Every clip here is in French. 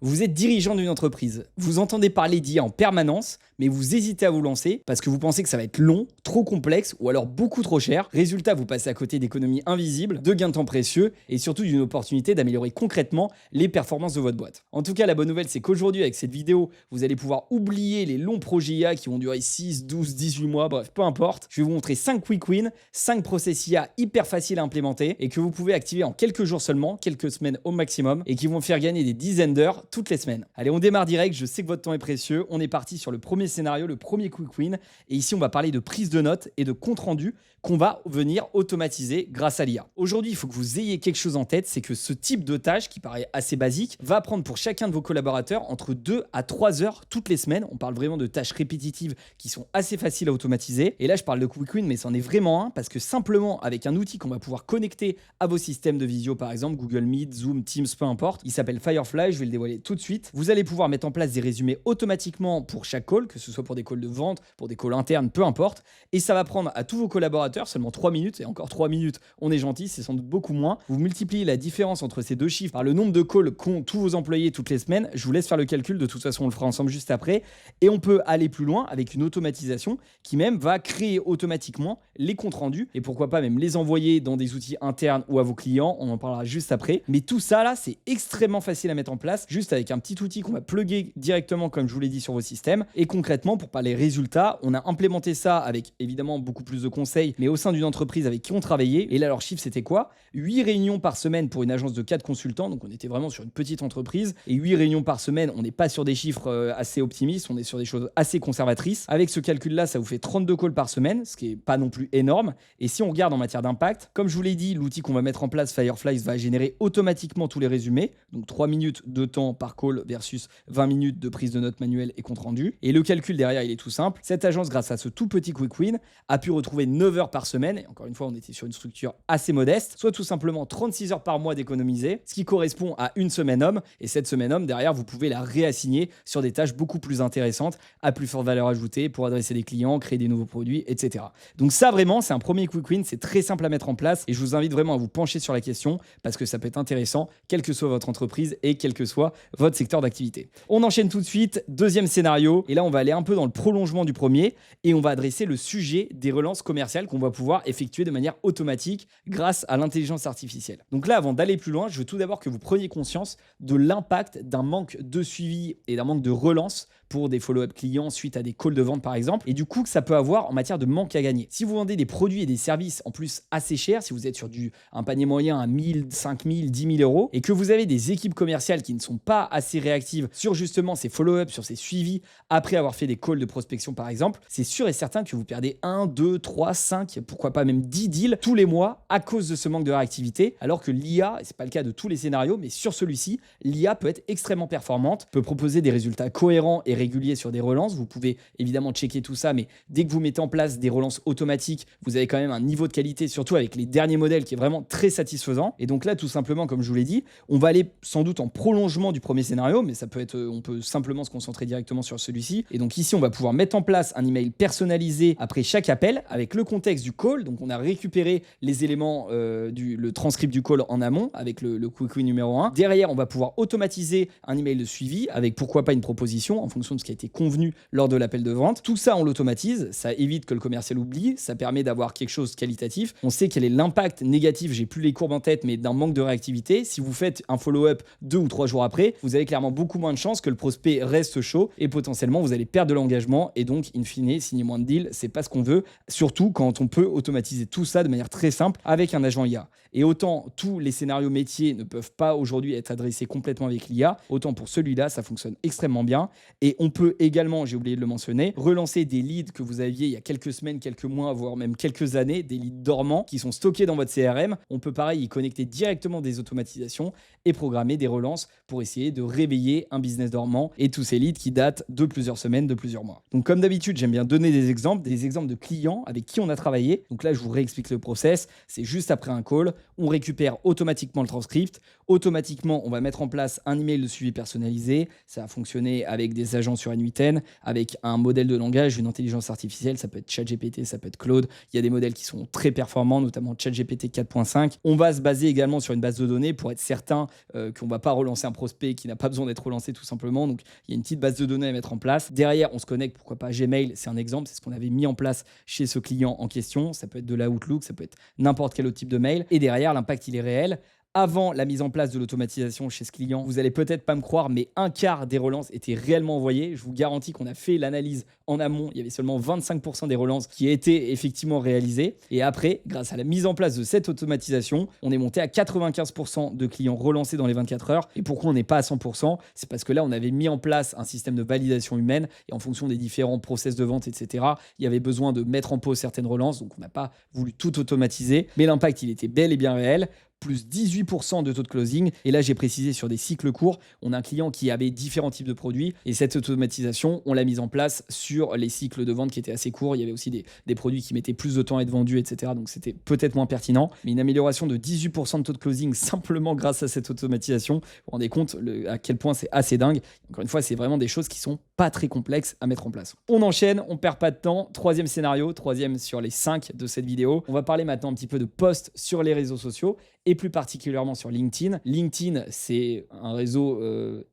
Vous êtes dirigeant d'une entreprise, vous entendez parler d'IA en permanence, mais vous hésitez à vous lancer parce que vous pensez que ça va être long, trop complexe ou alors beaucoup trop cher. Résultat, vous passez à côté d'économies invisibles, de gains de temps précieux et surtout d'une opportunité d'améliorer concrètement les performances de votre boîte. En tout cas, la bonne nouvelle, c'est qu'aujourd'hui, avec cette vidéo, vous allez pouvoir oublier les longs projets IA qui vont durer 6, 12, 18 mois, bref, peu importe. Je vais vous montrer 5 quick wins, 5 process IA hyper faciles à implémenter et que vous pouvez activer en quelques jours seulement, quelques semaines au maximum, et qui vont faire gagner des dizaines d'heures toutes les semaines. Allez, on démarre direct, je sais que votre temps est précieux. On est parti sur le premier scénario, le premier quick win. Et ici, on va parler de prise de notes et de compte rendu qu'on va venir automatiser grâce à l'IA. Aujourd'hui, il faut que vous ayez quelque chose en tête, c'est que ce type de tâche, qui paraît assez basique, va prendre pour chacun de vos collaborateurs entre 2 à 3 heures toutes les semaines. On parle vraiment de tâches répétitives qui sont assez faciles à automatiser. Et là, je parle de quick win, mais c'en est vraiment un parce que simplement avec un outil qu'on va pouvoir connecter à vos systèmes de visio, par exemple Google Meet, Zoom, Teams, peu importe. Il s'appelle Firefly, je vais le dévoiler tout de suite. Vous allez pouvoir mettre en place des résumés automatiquement pour chaque call, que ce soit pour des calls de vente, pour des calls internes, peu importe. Et ça va prendre à tous vos collaborateurs seulement 3 minutes. Et encore 3 minutes, on est gentil, c'est sans doute beaucoup moins. Vous multipliez la différence entre ces deux chiffres par le nombre de calls qu'ont tous vos employés toutes les semaines. Je vous laisse faire le calcul, de toute façon, on le fera ensemble juste après. Et on peut aller plus loin avec une automatisation qui même va créer automatiquement les comptes rendus et pourquoi pas même les envoyer dans des outils internes ou à vos clients. On en parlera juste après. Mais tout ça là, c'est extrêmement facile à mettre en place juste avec un petit outil qu'on va plugger directement, comme je vous l'ai dit, sur vos systèmes. Et concrètement, pour parler résultats, on a implémenté ça avec évidemment beaucoup plus de conseils, mais au sein d'une entreprise avec qui on travaillait. Et là, leur chiffre, c'était quoi? 8 réunions par semaine pour une agence de 4 consultants. Donc, on était vraiment sur une petite entreprise. Et 8 réunions par semaine, on n'est pas sur des chiffres assez optimistes, on est sur des choses assez conservatrices. Avec ce calcul-là, ça vous fait 32 calls par semaine, ce qui est pas non plus énorme. Et si on regarde en matière d'impact, comme je vous l'ai dit, l'outil qu'on va mettre en place, Firefly, va générer automatiquement tous les résumés. Donc, 3 minutes de temps par call versus 20 minutes de prise de notes manuelle et compte rendu. Et le calcul derrière, il est tout simple. Cette agence, grâce à ce tout petit quick win, a pu retrouver 9 heures par semaine. Et encore une fois, on était sur une structure assez modeste, soit tout simplement 36 heures par mois d'économiser, ce qui correspond à une semaine homme. Et cette semaine homme, derrière, vous pouvez la réassigner sur des tâches beaucoup plus intéressantes, à plus forte valeur ajoutée, pour adresser des clients, créer des nouveaux produits, etc. Donc ça, vraiment, c'est un premier quick win. C'est très simple à mettre en place et je vous invite vraiment à vous pencher sur la question parce que ça peut être intéressant, quelle que soit votre entreprise et quel que soit votre secteur d'activité. On enchaîne tout de suite, deuxième scénario. Et là, on va aller un peu dans le prolongement du premier et on va adresser le sujet des relances commerciales qu'on va pouvoir effectuer de manière automatique grâce à l'intelligence artificielle. Donc là, avant d'aller plus loin, je veux tout d'abord que vous preniez conscience de l'impact d'un manque de suivi et d'un manque de relance pour des follow-up clients suite à des calls de vente par exemple, et du coup que ça peut avoir en matière de manque à gagner. Si vous vendez des produits et des services en plus assez chers, si vous êtes sur un panier moyen à 1000, 5000, 10 000 euros, et que vous avez des équipes commerciales qui ne sont pas assez réactives sur justement ces follow-up, sur ces suivis, après avoir fait des calls de prospection par exemple, c'est sûr et certain que vous perdez 1, 2, 3, 5, pourquoi pas même 10 deals tous les mois à cause de ce manque de réactivité, alors que l'IA, et c'est pas le cas de tous les scénarios, mais sur celui-ci, l'IA peut être extrêmement performante, peut proposer des résultats cohérents et réguliers sur des relances. Vous pouvez évidemment checker tout ça, mais dès que vous mettez en place des relances automatiques, vous avez quand même un niveau de qualité, surtout avec les derniers modèles, qui est vraiment très satisfaisant. Et donc là, tout simplement, comme je vous l'ai dit, on va aller sans doute en prolongement du premier scénario, mais ça peut être, on peut simplement se concentrer directement sur celui-ci. Et donc ici, on va pouvoir mettre en place un email personnalisé après chaque appel avec le contexte du call. Donc on a récupéré les éléments le transcript du call en amont avec le quick win numéro 1. Derrière, on va pouvoir automatiser un email de suivi avec pourquoi pas une proposition en fonction de ce qui a été convenu lors de l'appel de vente. Tout ça, on l'automatise, ça évite que le commercial oublie, ça permet d'avoir quelque chose de qualitatif. On sait quel est l'impact négatif, j'ai plus les courbes en tête, mais d'un manque de réactivité. Si vous faites un follow-up 2 ou 3 jours après, vous avez clairement beaucoup moins de chances que le prospect reste chaud et potentiellement vous allez perdre de l'engagement et donc, in fine, signer moins de deals, c'est pas ce qu'on veut, surtout quand on peut automatiser tout ça de manière très simple avec un agent IA. Et autant tous les scénarios métiers ne peuvent pas aujourd'hui être adressés complètement avec l'IA, autant pour celui-là, ça fonctionne extrêmement bien. Et on peut également, j'ai oublié de le mentionner, relancer des leads que vous aviez il y a quelques semaines, quelques mois, voire même quelques années, des leads dormants qui sont stockés dans votre CRM. On peut pareil y connecter directement des automatisations et programmer des relances pour essayer de réveiller un business dormant et tous ces leads qui datent de plusieurs semaines, de plusieurs mois. Donc comme d'habitude, j'aime bien donner des exemples de clients avec qui on a travaillé. Donc là, je vous réexplique le process. C'est juste après un call, on récupère automatiquement le transcript. Automatiquement, on va mettre en place un email de suivi personnalisé. Ça a fonctionné avec des agents sur N8N, avec un modèle de langage, une intelligence artificielle. Ça peut être ChatGPT, ça peut être Claude. Il y a des modèles qui sont très performants, notamment ChatGPT 4.5. On va se baser également sur une base de données pour être certain qu'on ne va pas relancer un prospect prospect qui n'a pas besoin d'être relancé tout simplement. Donc, il y a une petite base de données à mettre en place. Derrière, on se connecte, pourquoi pas Gmail, c'est un exemple, c'est ce qu'on avait mis en place chez ce client en question. Ça peut être de l'Outlook, ça peut être n'importe quel autre type de mail. Et derrière, l'impact, il est réel. Avant la mise en place de l'automatisation chez ce client, vous allez peut-être pas me croire, mais un quart des relances étaient réellement envoyées. Je vous garantis qu'on a fait l'analyse en amont. Il y avait seulement 25% des relances qui étaient effectivement réalisées. Et après, grâce à la mise en place de cette automatisation, on est monté à 95% de clients relancés dans les 24 heures. Et pourquoi on n'est pas à 100%? C'est parce que là, on avait mis en place un système de validation humaine et en fonction des différents process de vente, etc., il y avait besoin de mettre en pause certaines relances. Donc, on n'a pas voulu tout automatiser. Mais l'impact, il était bel et bien réel. Plus 18% de taux de closing. Et là, j'ai précisé sur des cycles courts, on a un client qui avait différents types de produits. Et cette automatisation, on l'a mise en place sur les cycles de vente qui étaient assez courts. Il y avait aussi des produits qui mettaient plus de temps à être vendus, etc. Donc, c'était peut-être moins pertinent. Mais une amélioration de 18% de taux de closing simplement grâce à cette automatisation. Vous vous rendez compte à quel point c'est assez dingue. Encore une fois, c'est vraiment des choses qui sont pas très complexes à mettre en place. On enchaîne, on perd pas de temps. Troisième scénario, troisième sur les 5 de cette vidéo. On va parler maintenant un petit peu de posts sur les réseaux sociaux et plus particulièrement sur LinkedIn. LinkedIn, c'est un réseau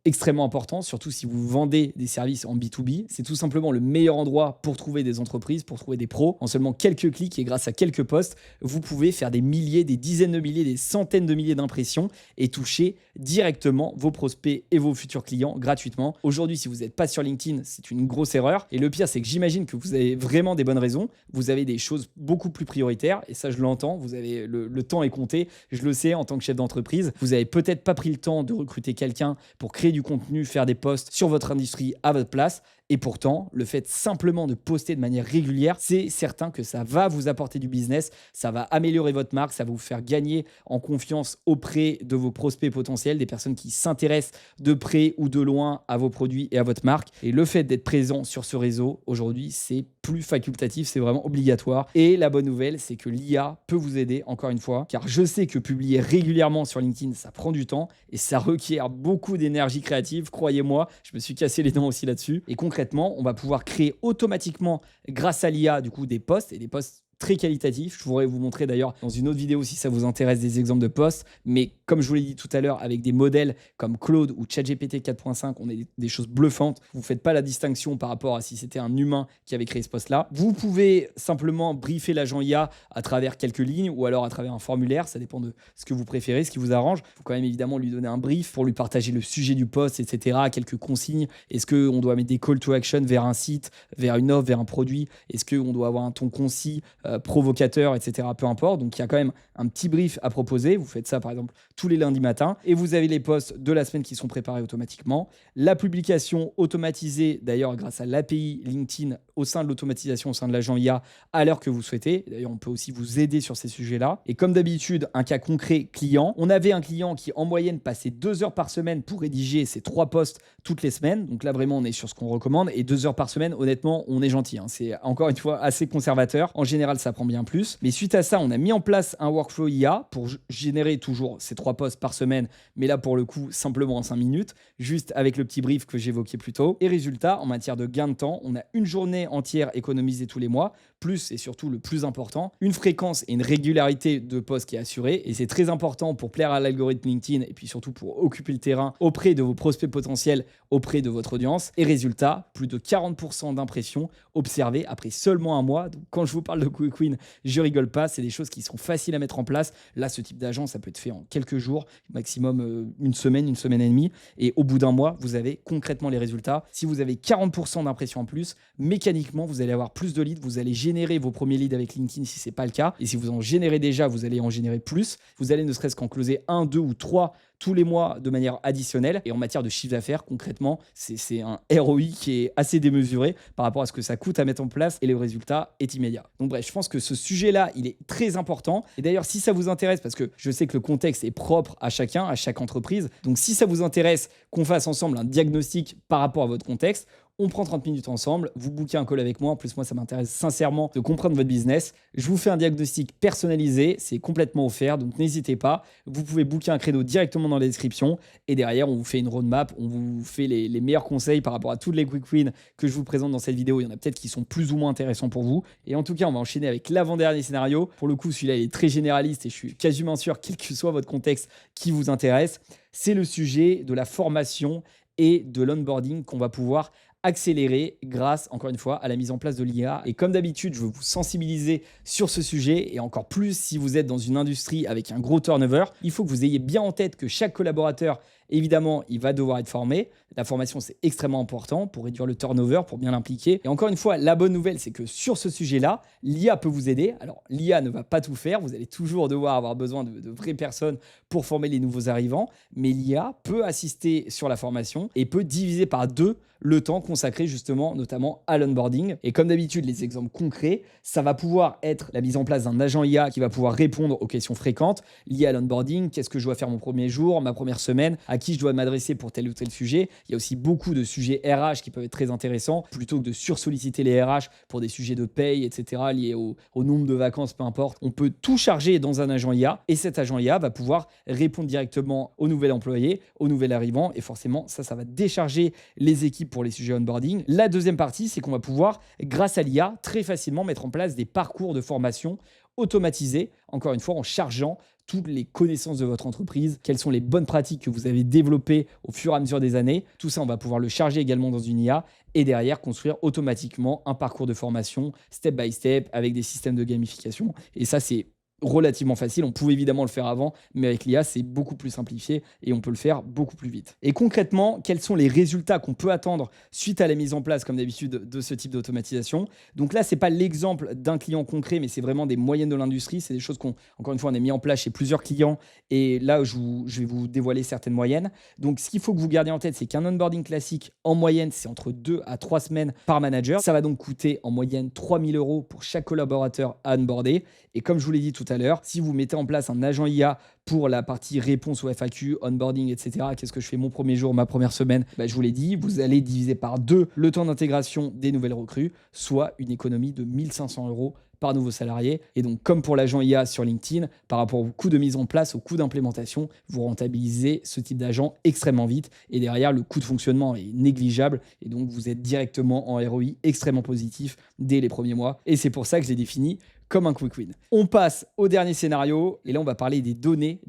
extrêmement important, surtout si vous vendez des services en B2B. C'est tout simplement le meilleur endroit pour trouver des entreprises, pour trouver des pros. En seulement quelques clics et grâce à quelques posts, vous pouvez faire des milliers, des dizaines de milliers, des centaines de milliers d'impressions et toucher directement vos prospects et vos futurs clients gratuitement. Aujourd'hui, si vous n'êtes pas sur LinkedIn, c'est une grosse erreur. Et le pire, c'est que j'imagine que vous avez vraiment des bonnes raisons. Vous avez des choses beaucoup plus prioritaires et ça, je l'entends. Vous avez le temps est compté. Je le sais en tant que chef d'entreprise. Vous n'avez peut-être pas pris le temps de recruter quelqu'un pour créer du contenu, faire des posts sur votre industrie à votre place. Et pourtant, le fait simplement de poster de manière régulière, c'est certain que ça va vous apporter du business, ça va améliorer votre marque, ça va vous faire gagner en confiance auprès de vos prospects potentiels, des personnes qui s'intéressent de près ou de loin à vos produits et à votre marque. Et le fait d'être présent sur ce réseau, aujourd'hui, c'est plus facultatif, c'est vraiment obligatoire. Et la bonne nouvelle, c'est que l'IA peut vous aider, encore une fois, car je sais que publier régulièrement sur LinkedIn, ça prend du temps et ça requiert beaucoup d'énergie créative. Croyez-moi, je me suis cassé les dents aussi là-dessus. Et concrètement, on va pouvoir créer automatiquement, grâce à l'IA, du coup, des posts et des posts très qualitatif. Je pourrais vous montrer d'ailleurs dans une autre vidéo si ça vous intéresse des exemples de posts. Mais comme je vous l'ai dit tout à l'heure, avec des modèles comme Claude ou ChatGPT 4.5, on a des choses bluffantes. Vous ne faites pas la distinction par rapport à si c'était un humain qui avait créé ce post-là. Vous pouvez simplement briefer l'agent IA à travers quelques lignes ou alors à travers un formulaire. Ça dépend de ce que vous préférez, ce qui vous arrange. Il faut quand même évidemment lui donner un brief pour lui partager le sujet du post, etc. Quelques consignes. Est-ce qu'on doit mettre des call to action vers un site, vers une offre, vers un produit? Est-ce qu'on doit avoir un ton concis, provocateur, etc. Peu importe. Donc, il y a quand même un petit brief à proposer. Vous faites ça, par exemple, tous les lundis matins. Et vous avez les posts de la semaine qui sont préparés automatiquement. La publication automatisée, d'ailleurs, grâce à l'API LinkedIn au sein de l'automatisation, au sein de l'agent IA, à l'heure que vous souhaitez. D'ailleurs, on peut aussi vous aider sur ces sujets-là. Et comme d'habitude, un cas concret client. On avait un client qui, en moyenne, passait 2 heures par semaine pour rédiger ses 3 posts toutes les semaines. Donc là, vraiment, on est sur ce qu'on recommande. Et 2 heures par semaine, honnêtement, on est gentil. C'est encore une fois assez conservateur. En général, ça prend bien plus. Mais suite à ça, on a mis en place un workflow IA pour générer toujours ces 3 posts par semaine. Mais là, pour le coup, simplement en 5 minutes, juste avec le petit brief que j'évoquais plus tôt. Et résultat, en matière de gain de temps, on a une journée entière économisée tous les mois, plus et surtout le plus important, une fréquence et une régularité de posts qui est assurée. Et c'est très important pour plaire à l'algorithme LinkedIn et puis surtout pour occuper le terrain auprès de vos prospects potentiels, auprès de votre audience. Et résultat, plus de 40% d'impressions observées après seulement un mois. Donc quand je vous parle de Quick Win, je rigole pas, c'est des choses qui sont faciles à mettre en place. Là, ce type d'agent, ça peut être fait en quelques jours, maximum une semaine et demie. Et au bout d'un mois, vous avez concrètement les résultats. Si vous avez 40% d'impressions en plus, mécaniquement, vous allez avoir plus de leads. Vous allez générer vos premiers leads avec LinkedIn si ce n'est pas le cas. Et si vous en générez déjà, vous allez en générer plus. Vous allez ne serait-ce qu'en closer 1, 2 ou 3 tous les mois de manière additionnelle. Et en matière de chiffre d'affaires, concrètement, c'est un ROI qui est assez démesuré par rapport à ce que ça coûte à mettre en place et le résultat est immédiat. Donc bref, je pense que ce sujet-là, il est très important. Et d'ailleurs, si ça vous intéresse, parce que je sais que le contexte est propre à chacun, à chaque entreprise, donc si ça vous intéresse qu'on fasse ensemble un diagnostic par rapport à votre contexte, on prend 30 minutes ensemble, vous bookez un call avec moi. En plus, moi, ça m'intéresse sincèrement de comprendre votre business. Je vous fais un diagnostic personnalisé, c'est complètement offert, donc n'hésitez pas. Vous pouvez booker un créneau directement directement dans la description. Et derrière, on vous fait une roadmap, on vous fait les meilleurs conseils par rapport à toutes les quick wins que je vous présente dans cette vidéo. Il y en a peut-être qui sont plus ou moins intéressants pour vous. Et en tout cas, on va enchaîner avec l'avant-dernier scénario. Pour le coup, celui-là, il est très généraliste et je suis quasiment sûr, quel que soit votre contexte qui vous intéresse, c'est le sujet de la formation et de l'onboarding qu'on va pouvoir accélérer grâce, encore une fois, à la mise en place de l'IA. Et comme d'habitude, je veux vous sensibiliser sur ce sujet et encore plus si vous êtes dans une industrie avec un gros turnover. Il faut que vous ayez bien en tête que chaque collaborateur, évidemment, il va devoir être formé. La formation, c'est extrêmement important pour réduire le turnover, pour bien l'impliquer. Et encore une fois, la bonne nouvelle, c'est que sur ce sujet-là, l'IA peut vous aider. Alors, l'IA ne va pas tout faire. Vous allez toujours devoir avoir besoin de vraies personnes pour former les nouveaux arrivants. Mais l'IA peut assister sur la formation et peut diviser par 2 le temps consacré justement, notamment à l'onboarding. Et comme d'habitude, les exemples concrets, ça va pouvoir être la mise en place d'un agent IA qui va pouvoir répondre aux questions fréquentes liées à l'onboarding. Qu'est-ce que je dois faire mon premier jour, ma première semaine, à qui je dois m'adresser pour tel ou tel sujet. Il y a aussi beaucoup de sujets RH qui peuvent être très intéressants, plutôt que de sursolliciter les RH pour des sujets de paye, etc., liés au nombre de vacances, peu importe. On peut tout charger dans un agent IA et cet agent IA va pouvoir répondre directement au nouvel employé, au nouvel arrivant et forcément, ça va décharger les équipes pour les sujets onboarding. La deuxième partie, c'est qu'on va pouvoir, grâce à l'IA, très facilement mettre en place des parcours de formation automatisés, encore une fois, en chargeant toutes les connaissances de votre entreprise, quelles sont les bonnes pratiques que vous avez développées au fur et à mesure des années. Tout ça, on va pouvoir le charger également dans une IA et derrière construire automatiquement un parcours de formation step by step avec des systèmes de gamification. Et ça, c'est relativement facile. On pouvait évidemment le faire avant, mais avec l'IA, c'est beaucoup plus simplifié et on peut le faire beaucoup plus vite. Et concrètement, quels sont les résultats qu'on peut attendre suite à la mise en place, comme d'habitude, de ce type d'automatisation? Donc là, c'est pas l'exemple d'un client concret, mais c'est vraiment des moyennes de l'industrie. C'est des choses encore une fois, on a mis en place chez plusieurs clients et là, je vais vous dévoiler certaines moyennes. Donc, ce qu'il faut que vous gardiez en tête, c'est qu'un onboarding classique, en moyenne, c'est entre 2 à 3 semaines par manager. Ça va donc coûter en moyenne 3 000 € pour chaque collaborateur à onboarder. Et comme je vous l'ai dit tout à l'heure, si vous mettez en place un agent IA pour la partie réponse au FAQ, onboarding, etc., qu'est-ce que je fais mon premier jour, ma première semaine, je vous l'ai dit, vous allez diviser par 2 le temps d'intégration des nouvelles recrues, soit une économie de 1 500 € par nouveau salarié. Et donc, comme pour l'agent IA sur LinkedIn, par rapport au coût de mise en place, au coût d'implémentation, vous rentabilisez ce type d'agent extrêmement vite. Et derrière, le coût de fonctionnement est négligeable. Et donc, vous êtes directement en ROI extrêmement positif dès les premiers mois. Et c'est pour ça que je l'ai défini comme un quick win. On passe au dernier scénario et là on va parler des données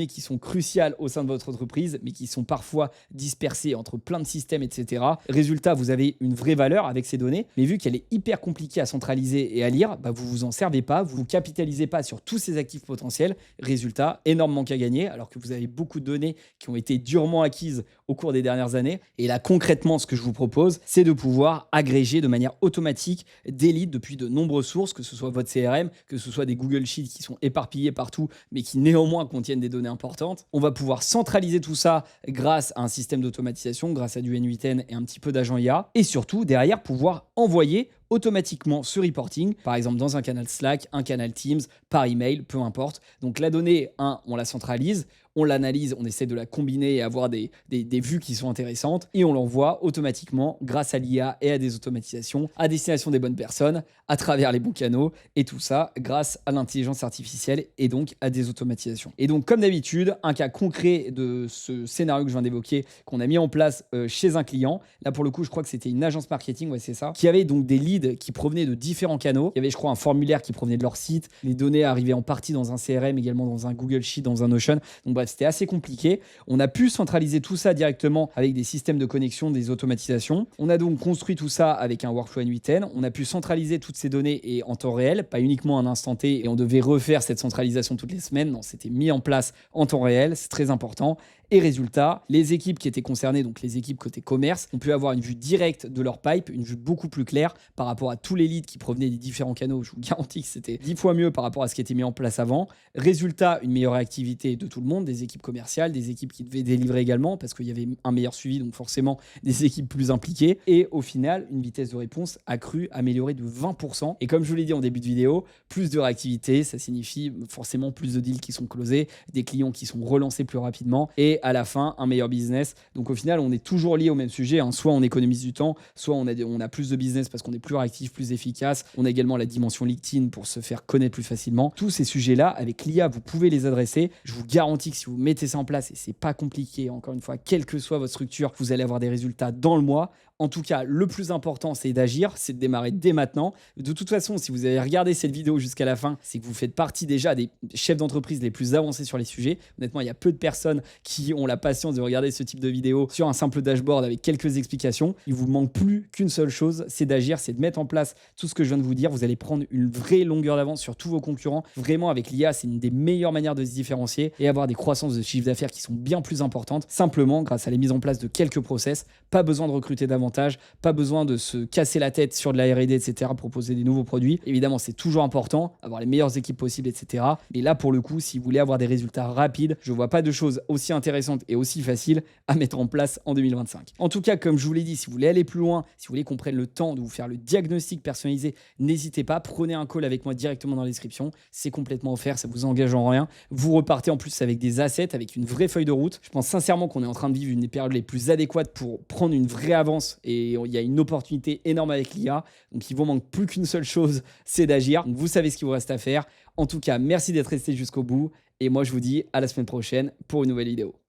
qui sont cruciales au sein de votre entreprise mais qui sont parfois dispersées entre plein de systèmes, etc. Résultat, vous avez une vraie valeur avec ces données, mais vu qu'elle est hyper compliquée à centraliser et à lire, vous vous en servez pas, vous ne capitalisez pas sur tous ces actifs potentiels. Résultat, énorme manque à gagner alors que vous avez beaucoup de données qui ont été durement acquises au cours des dernières années. Et là concrètement, ce que je vous propose, c'est de pouvoir agréger de manière automatique des leads depuis de nombreuses sources, que ce soit votre CRM, que ce soit des Google Sheets qui sont éparpillés partout, mais qui néanmoins contiennent des données importantes. On va pouvoir centraliser tout ça grâce à un système d'automatisation, grâce à du N8N et un petit peu d'agent IA. Et surtout, derrière, pouvoir envoyer automatiquement ce reporting, par exemple dans un canal Slack, un canal Teams, par email, peu importe. Donc la donnée, on la centralise, on l'analyse, on essaie de la combiner et avoir des vues qui sont intéressantes et on l'envoie automatiquement grâce à l'IA et à des automatisations à destination des bonnes personnes à travers les bons canaux et tout ça grâce à l'intelligence artificielle et donc à des automatisations. Et donc comme d'habitude, un cas concret de ce scénario que je viens d'évoquer qu'on a mis en place chez un client, là pour le coup je crois que c'était une agence marketing, ouais c'est ça, qui avait donc des leads qui provenaient de différents canaux. Il y avait je crois un formulaire qui provenait de leur site, les données arrivaient en partie dans un CRM, également dans un Google Sheet, dans un Notion. Donc bref, c'était assez compliqué. On a pu centraliser tout ça directement avec des systèmes de connexion, des automatisations. On a donc construit tout ça avec un workflow N8N. On a pu centraliser toutes ces données et en temps réel, pas uniquement un instant T et on devait refaire cette centralisation toutes les semaines. Non, c'était mis en place en temps réel, c'est très important. Et résultat, les équipes qui étaient concernées, donc les équipes côté commerce, ont pu avoir une vue directe de leur pipe, une vue beaucoup plus claire par rapport à tous les leads qui provenaient des différents canaux. Je vous garantis que c'était 10 fois mieux par rapport à ce qui était mis en place avant. Résultat, une meilleure activité de tout le monde, des équipes commerciales, des équipes qui devaient délivrer également parce qu'il y avait un meilleur suivi, donc forcément des équipes plus impliquées. Et au final, une vitesse de réponse accrue, améliorée de 20%. Et comme je vous l'ai dit en début de vidéo, plus de réactivité, ça signifie forcément plus de deals qui sont closés, des clients qui sont relancés plus rapidement et à la fin un meilleur business. Donc au final, on est toujours lié au même sujet, hein. Soit on économise du temps, soit on a plus de business parce qu'on est plus réactif, plus efficace. On a également la dimension LinkedIn pour se faire connaître plus facilement. Tous ces sujets-là, avec l'IA, vous pouvez les adresser. Je vous garantis que si vous mettez ça en place, et c'est pas compliqué, encore une fois, quelle que soit votre structure, vous allez avoir des résultats dans le mois. En tout cas, le plus important, c'est d'agir, c'est de démarrer dès maintenant. De toute façon, si vous avez regardé cette vidéo jusqu'à la fin, c'est que vous faites partie déjà des chefs d'entreprise les plus avancés sur les sujets. Honnêtement, il y a peu de personnes qui ont la patience de regarder ce type de vidéo sur un simple dashboard avec quelques explications. Il vous manque plus qu'une seule chose, c'est d'agir, c'est de mettre en place tout ce que je viens de vous dire. Vous allez prendre une vraie longueur d'avance sur tous vos concurrents. Vraiment, avec l'IA, c'est une des meilleures manières de se différencier et avoir des croissances de chiffre d'affaires qui sont bien plus importantes, simplement grâce à la mise en place de quelques process. Pas besoin de recruter davantage, pas besoin de se casser la tête sur de la R&D, etc., proposer des nouveaux produits. Évidemment, c'est toujours important, avoir les meilleures équipes possibles, etc. Mais là, pour le coup, si vous voulez avoir des résultats rapides, je vois pas de choses aussi intéressantes et aussi faciles à mettre en place en 2025. En tout cas, comme je vous l'ai dit, si vous voulez aller plus loin, si vous voulez qu'on prenne le temps de vous faire le diagnostic personnalisé, n'hésitez pas, prenez un call avec moi directement dans la description. C'est complètement offert, ça vous engage en rien. Vous repartez en plus avec des assets, avec une vraie feuille de route. Je pense sincèrement qu'on est en train de vivre une des périodes les plus adéquates pour prendre une vraie avance et il y a une opportunité énorme avec l'IA. Donc il vous manque plus qu'une seule chose, c'est d'agir. Donc vous savez ce qu'il vous reste à faire. En tout cas, merci d'être resté jusqu'au bout et moi je vous dis à la semaine prochaine pour une nouvelle vidéo.